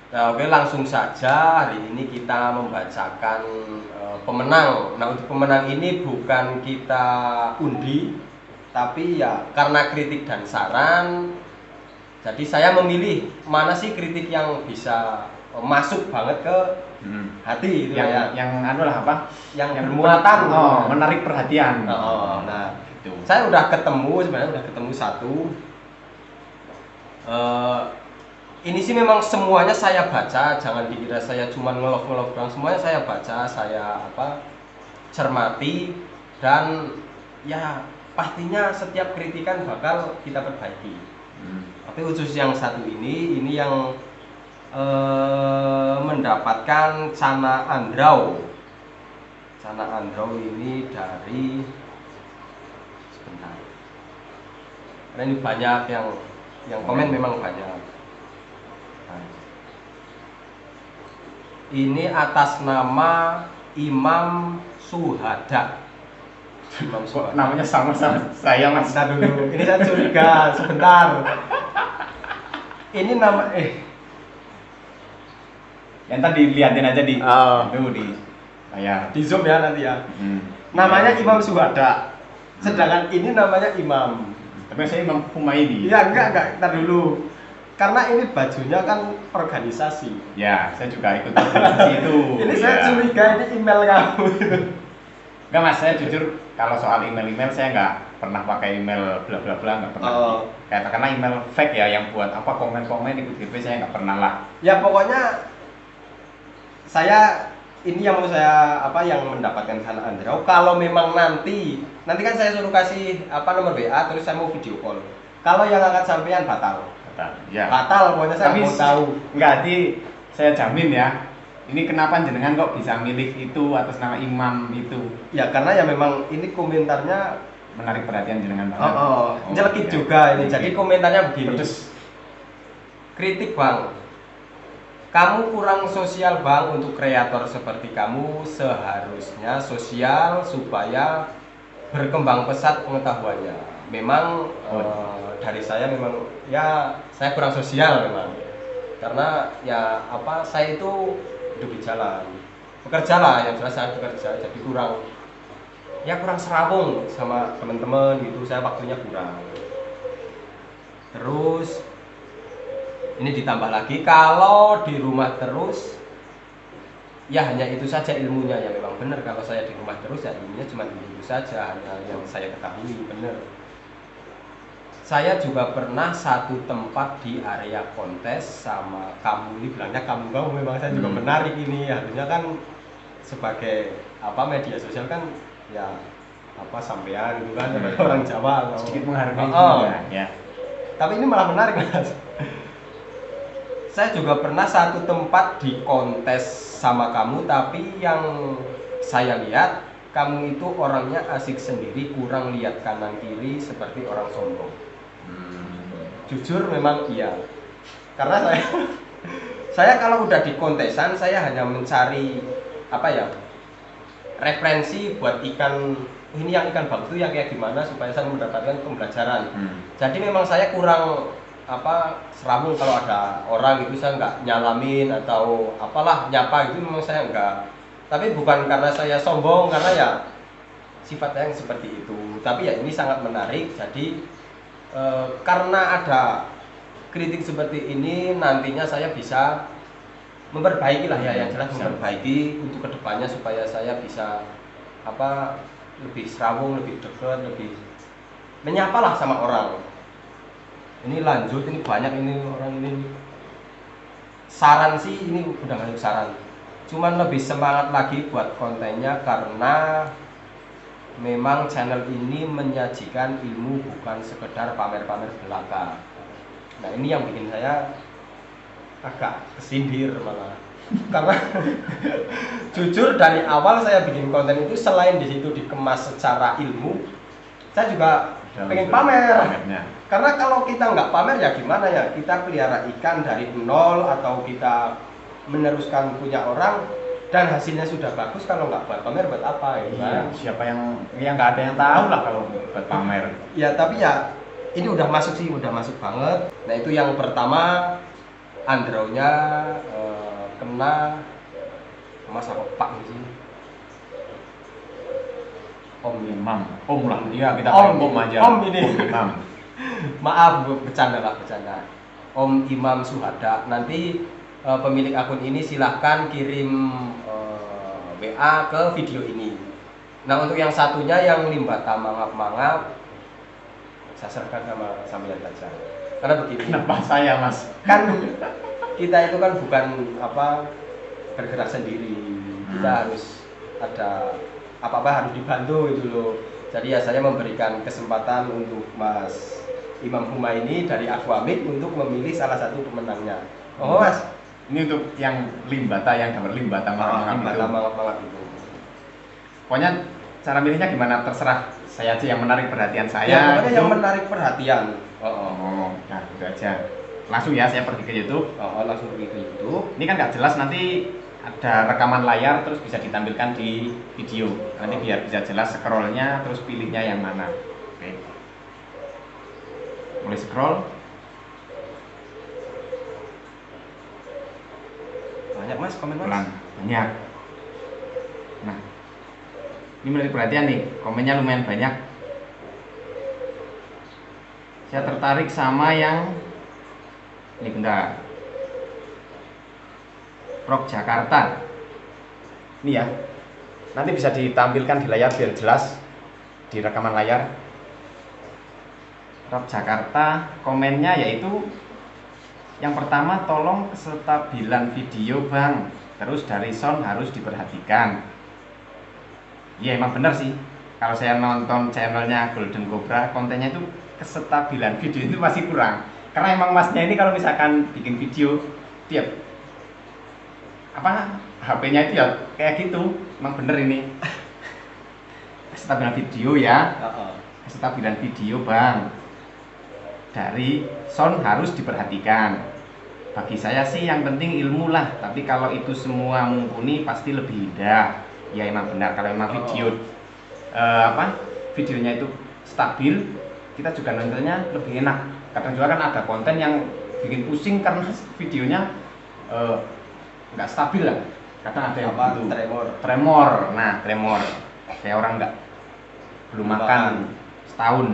Nah, oke, langsung saja hari ini kita membacakan pemenang. Nah, untuk pemenang ini bukan kita undi, tapi ya karena kritik dan saran. Jadi saya memilih mana sih kritik yang bisa masuk banget ke hati itu yang anu lah apa? Yang bermuatan. Menarik perhatian. Nah, gitu. saya udah ketemu sebenarnya satu. Ini sih memang semuanya saya baca, jangan dikira saya cuma ngelove doang. Semuanya saya baca, saya cermati, dan ya pastinya setiap kritikan bakal kita perbaiki. Tapi khusus yang satu ini yang mendapatkan Cana Andrau. Cana Andrau ini dari sebentar. Karena ini banyak yang komen, memang banyak. Ini atas nama Imam Suhada. Imam Suhada. Namanya sama-sama saya Mas. Nah, dulu. Ini saya curiga sebentar. Ini nama yang tadi liatin aja di itu di layar. Di zoom ya nanti ya. Namanya Imam Suhada. Sedangkan ini namanya Imam. Tapi saya Imam Humaydi. Iya, enggak, entar dulu. Karena ini bajunya kan organisasi. Ya, saya juga ikut organisasi itu. Ini saya curiga ini email kamu. Enggak Mas, saya jujur kalau soal email saya nggak pernah pakai email bla bla bla, nggak pernah. Karena email fake ya, yang buat apa komen-komen ikut GP saya nggak pernah lah. Ya pokoknya saya ini yang mau saya yang mendapatkan Cana Andrau. Kalau memang nanti kan saya suruh kasih nomor WA, terus saya mau video call. Kalau yang angkat sampean batal. Ya. Batal, pokoknya saya mau tahu. Enggak, saya jamin ya. Ini kenapa jenengan kok bisa milih itu atas nama Imam itu? Ya karena ya memang ini komentarnya menarik perhatian jenengan banget. Jelekit juga ini. Jadi komentarnya begini. Terus kritik Bang. Kamu kurang sosial Bang untuk kreator seperti kamu, seharusnya sosial supaya berkembang pesat pengetahuannya. Memang dari saya memang ya saya kurang sosial memang. Karena ya saya itu hidup di jalan. Bekerja lah, yang jelas saya bekerja, jadi kurang serawung sama teman-teman gitu, saya waktunya kurang. Terus ini ditambah lagi kalau di rumah terus ya hanya itu saja ilmunya, ya memang benar kalau saya di rumah terus ya ilmunya cuma itu saja, hanya yang saya ketahui, benar. Saya juga pernah satu tempat di area kontes sama kamu, ini bilangnya kamu memang saya juga menarik ini, harusnya kan sebagai media sosial kan ya sampean gitu kan, sebagai orang Jawa sedikit menghargai ya. Tapi ini malah menarik Mas. Saya juga pernah satu tempat di kontes sama kamu, tapi yang saya lihat kamu itu orangnya asik sendiri, kurang lihat kanan kiri seperti orang sombong. Jujur memang iya. Karena saya kalau udah di kontesan saya hanya mencari referensi buat ikan. Ini yang ikan bagus itu yang kayak gimana supaya saya mendapatkan pembelajaran. Jadi memang saya kurang seramung kalau ada orang itu, saya nggak nyalamin atau nyapa gitu, memang saya enggak. Tapi bukan karena saya sombong, karena ya sifatnya yang seperti itu. Tapi ya ini sangat menarik. Jadi karena ada kritik seperti ini, nantinya saya bisa memperbaiki lah ya, yang jelas memperbaiki untuk kedepannya supaya saya bisa lebih serawung, lebih dekat, lebih menyapa lah sama orang. Ini lanjut, ini banyak ini orang ini. Saran sih ini udah ngasih saran, cuman lebih semangat lagi buat kontennya karena memang channel ini menyajikan ilmu, bukan sekedar pamer-pamer belaka. Nah ini yang bikin saya agak kesindir malah. Karena jujur dari awal saya bikin konten itu selain di situ dikemas secara ilmu, saya juga pengen pamer. Karena kalau kita nggak pamer ya gimana ya, kita pelihara ikan dari nol atau kita meneruskan punya orang dan hasilnya sudah bagus, kalau nggak buat pamer buat apa ya? Iya, siapa yang nggak ada yang tahu lah kalau buat pamer. Ya tapi ya ini udah masuk sih, udah masuk banget. Nah itu yang pertama, Andraunya kena Mas apa Pak di sini? Om Imam, Om lah, iya kita Om, Om aja. Om ini. Om Imam. Maaf, bercanda Pak, bercanda. Om Imam Suhada. Nanti pemilik akun ini silahkan kirim WA ke video ini. Nah untuk yang satunya yang Limbata mangap-mangap, saya serahkan sama sambilan saja. Karena begini. Kenapa saya Mas? Kan kita itu kan bukan apa bergerak sendiri. Kita harus ada apa-apa harus dibantu itu loh. Jadi ya saya memberikan kesempatan untuk Mas Imam Humaini dari Aquamid untuk memilih salah satu pemenangnya. Oh Mas, ini untuk yang Limbata yang gambar Limbata mangap-mangap itu. Pokoknya cara milihnya gimana terserah saya aja yang menarik perhatian saya. Ya, pokoknya gitu. yang menarik perhatian. Nah itu aja. Langsung ya saya pergi ke YouTube. Langsung pergi ke YouTube. Ini kan nggak jelas nanti ada rekaman layar terus bisa ditampilkan di video. Nanti biar bisa jelas scrollnya terus pilihnya yang mana. Oke. Mulai scroll. Banyak Mas komen Mas. Pelan. Banyak. Nah, ini menarik perhatian nih, komennya lumayan banyak. Saya tertarik sama yang ini bentar. Rock Jakarta. Ini ya. Nanti bisa ditampilkan di layar biar jelas di rekaman layar. Rock Jakarta komennya yaitu yang pertama, tolong kestabilan video Bang. Terus dari sound harus diperhatikan. Iya emang bener sih. Kalau saya nonton channelnya Golden Cobra, kontennya itu kestabilan video itu masih kurang. Karena emang masnya ini kalau misalkan bikin video tiap apa HP-nya itu ya kayak gitu. Emang bener ini. Kestabilan video ya. Kestabilan video Bang. Dari sound harus diperhatikan. Bagi saya sih yang penting ilmu lah. Tapi kalau itu semua mumpuni pasti lebih indah. Ya emang benar kalau emang video videonya itu stabil, kita juga nontonnya lebih enak. Kadang juga kan ada konten yang bikin pusing karena videonya nggak stabil lah. Kadang ada yang itu tremor. Nah tremor kayak orang nggak belum makan setahun.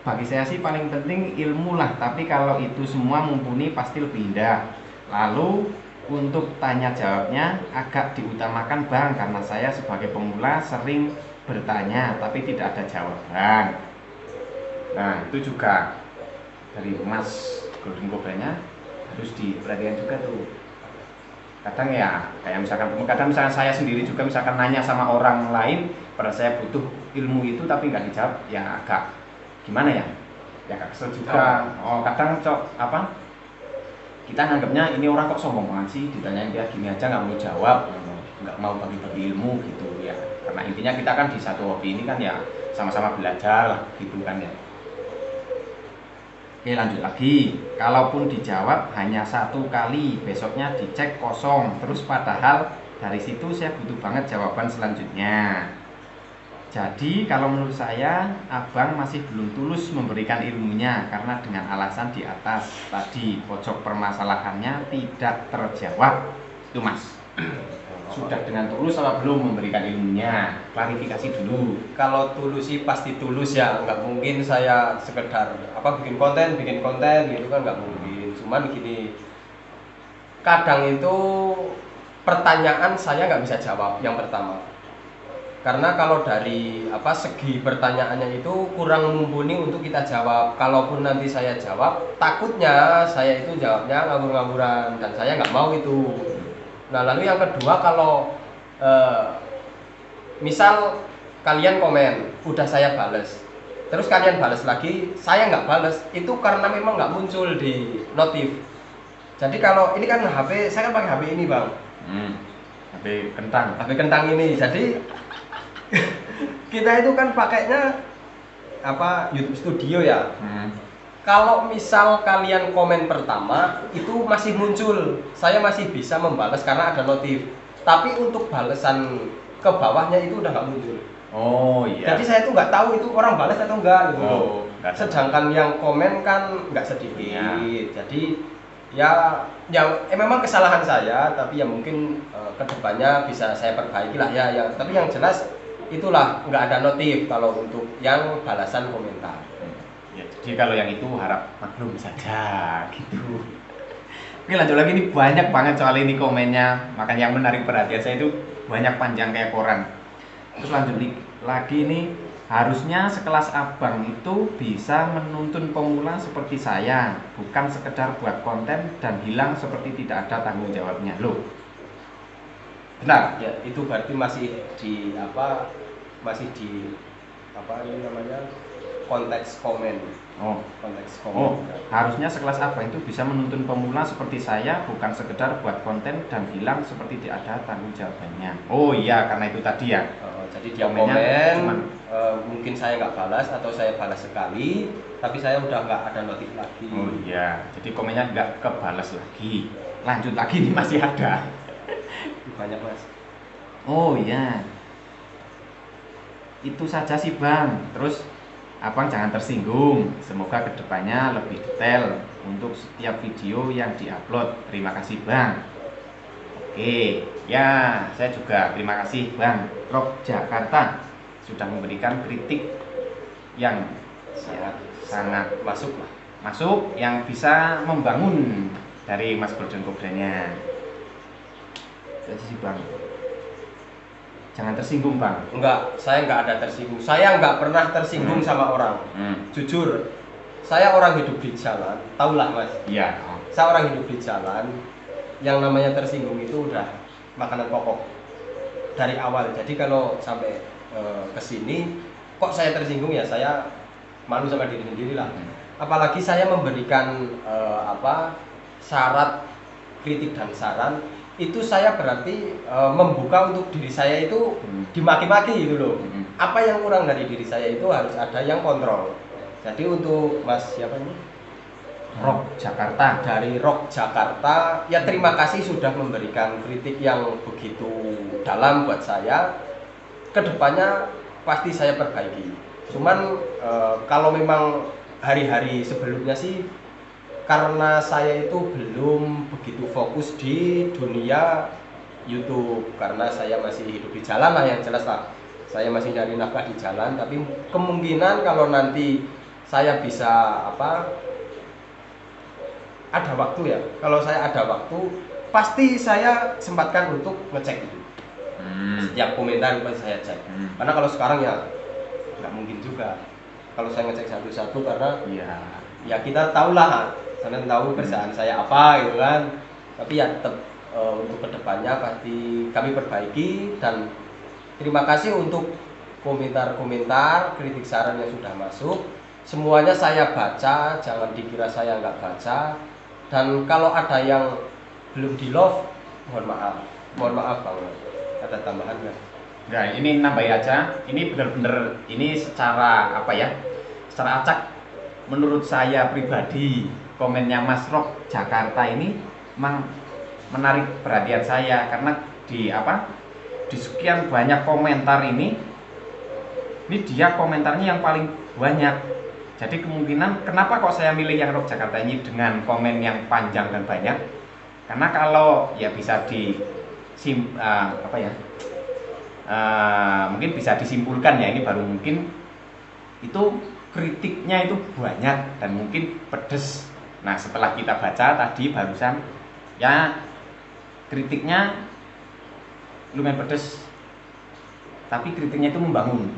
Bagi saya sih paling penting ilmu lah, tapi kalau itu semua mumpuni pasti lebih indah. Lalu untuk tanya jawabnya agak diutamakan Bang, karena saya sebagai pemula sering bertanya tapi tidak ada jawaban. Nah itu juga dari Mas Golden Cobra-nya harus diperhatikan juga tuh. Kadang ya kayak kadang misalkan saya sendiri juga misalkan nanya sama orang lain, pada saya butuh ilmu itu tapi nggak dijawab, ya agak gimana ya agak kesel juga. Kadang kita nganggapnya ini orang kok sombong banget sih, ditanyain dia gini aja nggak mau jawab, nggak mau bagi-bagi ilmu gitu ya. Karena intinya kita kan di satu hobi ini kan ya sama-sama belajar lah gitu kan ya. Oke lanjut lagi, kalaupun dijawab hanya satu kali, besoknya dicek kosong terus, padahal dari situ saya butuh banget jawaban selanjutnya. Jadi kalau menurut saya Abang masih belum tulus memberikan ilmunya, karena dengan alasan di atas tadi pojok permasalahannya tidak terjawab. Itu Mas. Sudah dengan tulus sama belum memberikan ilmunya? Klarifikasi dulu. Kalau tulus sih pasti tulus ya, nggak mungkin saya sekedar bikin konten gitu kan, nggak mungkin. Cuman gini, kadang itu pertanyaan saya nggak bisa jawab yang pertama. Karena kalau dari segi pertanyaannya itu kurang mumpuni untuk kita jawab. Kalaupun nanti saya jawab, takutnya saya itu jawabnya ngabur-ngaburan dan saya nggak mau itu. Nah lalu yang kedua, kalau misal kalian komen, udah saya bales, terus kalian bales lagi, saya nggak bales, itu karena memang nggak muncul di notif. Jadi kalau ini kan HP, saya kan pakai HP ini Bang. HP kentang ini, jadi kita itu kan pakainya YouTube Studio ya. Kalau misal kalian komen pertama itu masih muncul, saya masih bisa membalas karena ada notif. Tapi untuk balasan ke bawahnya itu udah nggak muncul. Oh iya. Jadi saya tuh nggak tahu itu orang balas atau enggak gitu. Oh, sedangkan yang komen kan nggak sedikit. Ya. Jadi memang kesalahan saya, tapi ya mungkin kedepannya bisa saya perbaiki lah ya. Tapi yang jelas itulah nggak ada notif kalau untuk yang balasan komentar. Ya, jadi kalau yang itu harap maklum saja gitu. Oke, lanjut lagi, ini banyak banget soal ini komennya, makanya yang menarik perhatian saya itu banyak panjang kayak koran. Terus lanjut lagi nih, harusnya sekelas abang itu bisa menuntun pemula seperti saya, bukan sekedar buat konten dan hilang seperti tidak ada tanggung jawabnya. Loh, benar? Ya, itu berarti masih di ini namanya konteks komen. Konteks komen. Harusnya sekelas abang itu bisa menuntun pemula seperti saya, bukan sekedar buat konten dan hilang seperti tidak ada tanggung jawabannya. Oh iya, karena itu tadi ya. Jadi dia komen, mungkin saya nggak balas atau saya balas sekali, tapi saya udah nggak ada notif lagi. Oh iya, jadi komennya nggak kebalas lagi. Lanjut lagi nih, masih ada. Banyak mas. Oh iya, itu saja sih bang. Terus abang jangan tersinggung. Semoga kedepannya lebih detail untuk setiap video yang diupload. Terima kasih bang. Oke, ya saya juga terima kasih bang Rock Jakarta sudah memberikan kritik yang sangat masuk yang bisa membangun dari Mas Golden Cobra-nya. Jadi sih bang, jangan tersinggung bang. Enggak, saya nggak ada tersinggung. Saya nggak pernah tersinggung sama orang. Jujur, saya orang hidup di jalan. Taulah mas. Iya. Saya orang hidup di jalan. Yang namanya tersinggung itu udah makanan pokok dari awal. Jadi kalau sampai kesini, kok saya tersinggung ya saya malu sama diri sendiri lah. Apalagi saya memberikan syarat kritik dan saran. Itu saya berarti membuka untuk diri saya itu dimaki-maki gitu loh. Apa yang kurang dari diri saya itu harus ada yang kontrol. Jadi untuk Mas siapa ini? Rock Jakarta, dari Rock Jakarta, ya terima kasih sudah memberikan kritik yang begitu dalam buat saya. Kedepannya pasti saya perbaiki. Cuman kalau memang hari-hari sebelumnya sih, karena saya itu belum begitu fokus di dunia YouTube, karena saya masih hidup di jalan lah, yang jelas lah saya masih nyari nafkah di jalan. Tapi kemungkinan kalau nanti saya bisa ada waktu ya, kalau saya ada waktu pasti saya sempatkan untuk ngecek itu. Setiap komentar pasti saya cek. Karena kalau sekarang ya nggak mungkin juga kalau saya ngecek satu-satu, karena ya kita tahulah, kalian tahu kerjaan saya apa gitu kan. Tapi ya tetap untuk kedepannya pasti kami perbaiki. Dan terima kasih untuk komentar-komentar, kritik, saran yang sudah masuk. Semuanya saya baca, jangan dikira saya nggak baca. Dan kalau ada yang belum di love, mohon maaf banget. Ada tambahan nggak? Nah, ini nambahin aja. Ini benar-benar ini secara secara acak. Menurut saya pribadi, komennya Mas Rock Jakarta ini memang menarik perhatian saya, karena di sekian banyak komentar ini dia komentarnya yang paling banyak. Jadi kemungkinan kenapa kok saya milih yang Rock Jakarta ini dengan komen yang panjang dan banyak, karena kalau ya bisa mungkin bisa disimpulkan ya, ini baru mungkin itu kritiknya itu banyak dan mungkin pedes. Nah, setelah kita baca tadi barusan ya kritiknya lumayan pedes, tapi kritiknya itu membangun.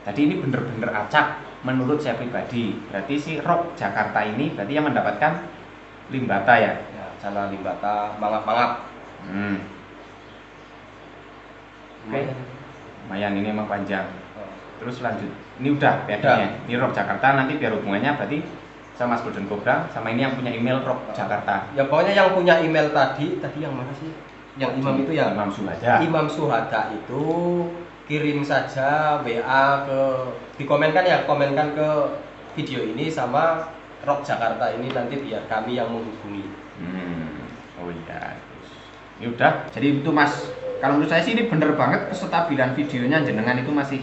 Jadi ini bener-bener acak menurut saya pribadi. Berarti si Rock Jakarta ini berarti yang mendapatkan limbata ya? Ya, channel limbata mangap-mangap. Oke. Lumayan, ini emang panjang. Terus lanjut. Ini udah pedenya. Ini Rock Jakarta, nanti biar hubungannya berarti sama Mas Golden Cobra, sama ini yang punya email Rock Jakarta. Ya pokoknya yang punya email tadi yang mana sih? Yang Imam itu ya? Imam Suhada. Imam Suhada itu kirim saja WA komenkan ke video ini sama Rock Jakarta ini, nanti biar kami yang menghubungi. Oh iya. Ini udah. Jadi itu Mas, kalau menurut saya sih ini bener banget kestabilan videonya jenengan itu masih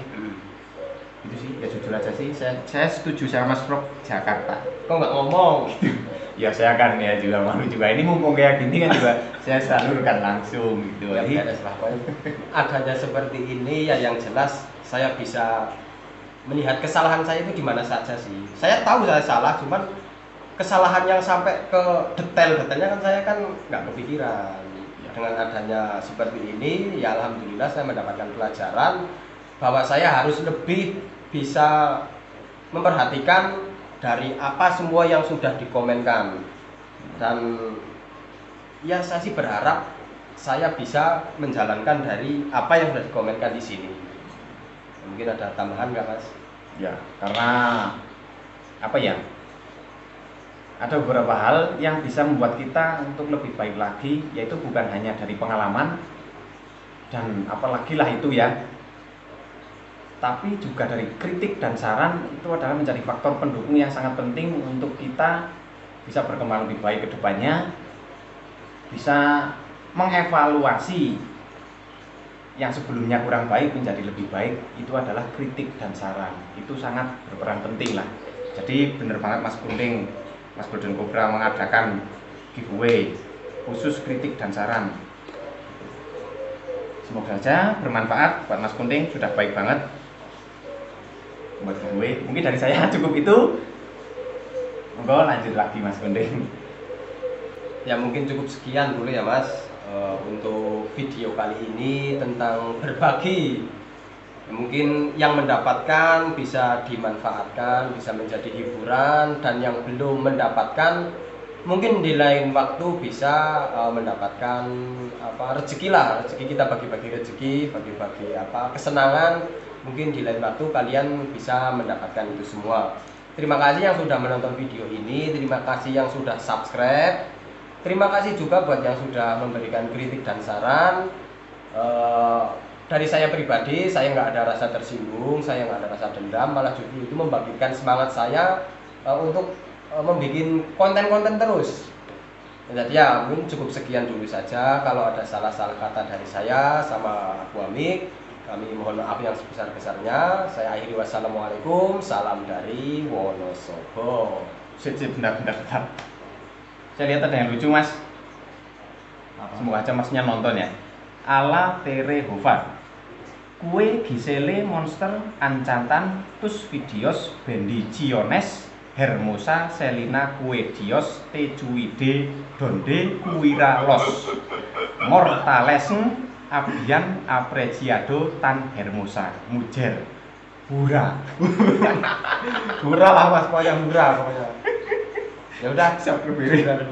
itu sih, ya jujur aja sih saya setuju sama Mas Rock Jakarta. Kok nggak ngomong? Ya saya kan ya juga malu juga, ini mumpung kayak gini kan juga saya salurkan langsung gitu. Ya beres lah, adanya seperti ini ya yang jelas saya bisa melihat kesalahan saya itu di mana saja sih. Saya tahu saya salah, cuman kesalahan yang sampai ke detail-detailnya kan saya kan nggak kepikiran. Dengan adanya seperti ini ya alhamdulillah saya mendapatkan pelajaran bahwa saya harus lebih bisa memperhatikan dari apa semua yang sudah dikomenkan, dan ya saya sih berharap saya bisa menjalankan dari apa yang sudah dikomenkan di sini. Mungkin ada tambahan nggak Mas? Ya, karena apa ya? Ada beberapa hal yang bisa membuat kita untuk lebih baik lagi, yaitu bukan hanya dari pengalaman dan apalagi lah itu ya, tapi juga dari kritik dan saran. Itu adalah menjadi faktor pendukung yang sangat penting untuk kita bisa berkembang lebih baik ke depannya, bisa mengevaluasi yang sebelumnya kurang baik menjadi lebih baik. Itu adalah kritik dan saran, itu sangat berperan penting lah. Jadi bener banget Mas Kunting, Mas Golden Cobra mengadakan giveaway khusus kritik dan saran. Semoga saja bermanfaat buat Mas Kunting, sudah baik banget buat giveaway. Mungkin dari saya cukup itu. Monggo lanjut lagi Mas Kunting. Ya mungkin cukup sekian dulu ya Mas untuk video kali ini tentang berbagi. Mungkin yang mendapatkan bisa dimanfaatkan, bisa menjadi hiburan, dan yang belum mendapatkan mungkin di lain waktu bisa mendapatkan rezeki lah, rezeki kita bagi-bagi rezeki, bagi-bagi kesenangan. Mungkin di lain waktu kalian bisa mendapatkan itu semua. Terima kasih yang sudah menonton video ini, terima kasih yang sudah subscribe, terima kasih juga buat yang sudah memberikan kritik dan saran. Dari saya pribadi, saya nggak ada rasa tersinggung, saya nggak ada rasa dendam, malah justru itu membagikan semangat saya untuk membuat konten-konten terus. Jadi ya mungkin cukup sekian dulu saja. Kalau ada salah-salah kata dari saya sama Abu Amik, kami mohon maaf yang sebesar-besarnya. Saya akhiri, wassalamualaikum, salam dari Wonosobo. Bentar. Saya lihat ada yang lucu Mas. Semoga aja Masnya nonton ya. Ala Tere Hofar, kue gisele monster ancantan tus videos bendi Ciones Hermosa Selina kue dios tejuide donde kuira los mortalesen abian apreciado tan hermosa mujer hura. Hura lah Mas, pokoknya hura pokoknya. Ya udah, siap berbeda.